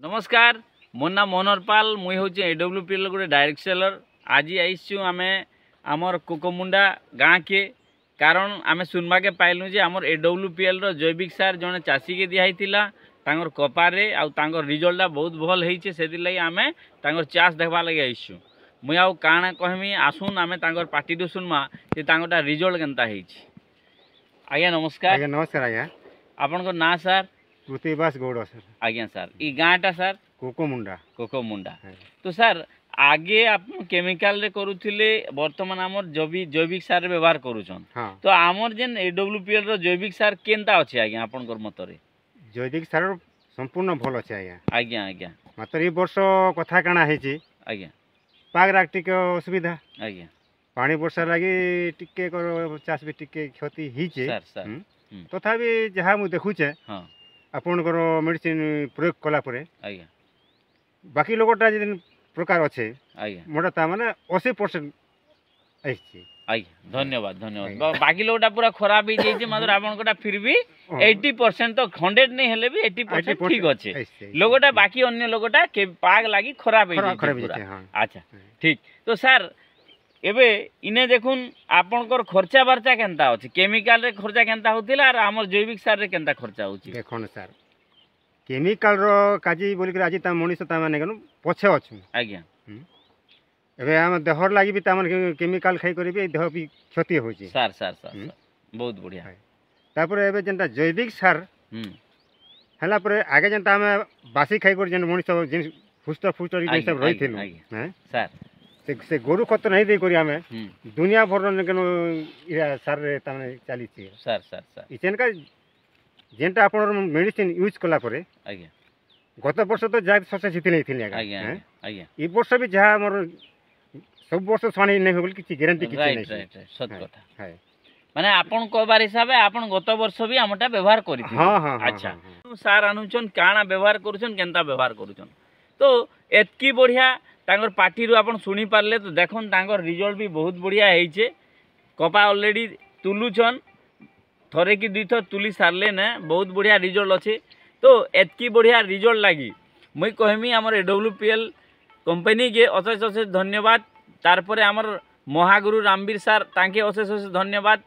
नमस्कार मोर नाम मनोहर पाल मुई हूँ एडब्ल्यूपीएल गोटे डायरेक्ट सेलर आज आईचु आमे आमर कोकोमुंडा गाँ के कारण आम सुनवा के पाइलु जे आमर एडब्ल्यूपीएल रो जैविक सार जड़े चाषी के दिखाई तांगर कपारे आउर रिजल्ट बहुत भल होइछे सेति लई आमे तांगर चाष देखबा लगे आइछु मुई आउ काना कहमी आसुन आमे तांगर पार्टी दु सुनमा जे तांगरटा रिजल्ट केनता होइछे। आज्ञा नमस्कार। आज्ञा नमस्कार। आज्ञा आपन को ना सर पृथ्वीबास गौड़ सर। आज्ञा सर ई गाँटा सर कोकोमुंडा तो सर आगे आप केमिकल रे करूथिले वर्तमान आमर जैविक सार व्यवहार करूछन तो आमर जेन एडब्ल्यूपीएल रो जैविक सार केनता अछि आज्ञा आपन कर मतरे? जैविक सार संपूर्ण भल अछि आज्ञा। आज्ञा आज्ञा मात्र ई वर्ष कथा काना हेछि आज्ञा पागराक टिके असुविधा आज्ञा पानी वर्षा लागी टिके चाष भी टिके क्षति हिचे सर सर तथापि जहाँ मु देखुचे हां आपन मेडिसिन प्रयोग कला परे आज्ञा बाकी लोगटा जे प्रकार अच्छे आज्ञा मोटा ता माने 80% आइछि। आज्ञा धन्यवाद धन्यवाद बाकी लोगटा पूरा खराब ही जाइछे मात्र आपन कोटा फिर भी 80% तो 100 नहीं हेले भी 80% ठीक अच्छे लोगटा बाकी अन्य लोगटा के पाग लागी खराब ही जाइछे। अच्छा ठीक तो सर एबे इने देखुन आपनकर खर्चा बार्चा केनता अछि केमिकल रे खर्चा केनता होतिला और हमर जैविक सार रे केनता खर्चा होछि? देखन सर केमिकल रो काजी बोली आज ता मनीष ता माने कनु पछे अछि आज्ञा एबे हम देहर लागि भी ता माने केमिकल खाइ करबे देह भी क्षति होछि। सर सर सर बहुत बढ़िया तापर एबे जेंता जैविक सार हला पर आगे जेंता हम बासी खाइ कर जेन मनीष जेन फुस्टर फुस्टर ई सब रहिथिलु हैं सर से गोरु खत नहीं दे करी हमें दुनिया भर इरा सार रे ताने चली छी। सर सर सर इचेन का जेंटा आपन मेडिसिन यूज कला परे आज्ञा गत वर्ष तो जा ससे जिति नहीं थिले आज्ञा आज्ञा ई वर्ष भी जा हमर सब वर्ष सानी नहीं होल किछि गारंटी किछि नहीं। राइट सत कथा है माने आपन कोबार हिसाबे आपन गत वर्ष भी हमटा व्यवहार करि थि। हां हां अच्छा सार अनुचन काना व्यवहार करूछन केनता व्यवहार करूछन तो एतकी बढ़िया तांगर पार्टी रू आपन सुनी पारले तो देखन तांगर रिजल्ट भी बहुत बढ़िया हेइछे कपा ऑलरेडी तुलुछन थरे की दुई थर तुली सारले ने बहुत बढ़िया रिजल्ट अच्छे तो एतकी बढ़िया रिजल्ट लगी मुई कहमी आमर एडब्ल्यूपीएल कंपनी के अशेष अशेष धन्यवाद तारपरे आमर महागुरु रामवीर सार तांके अशेष अशेष धन्यवाद।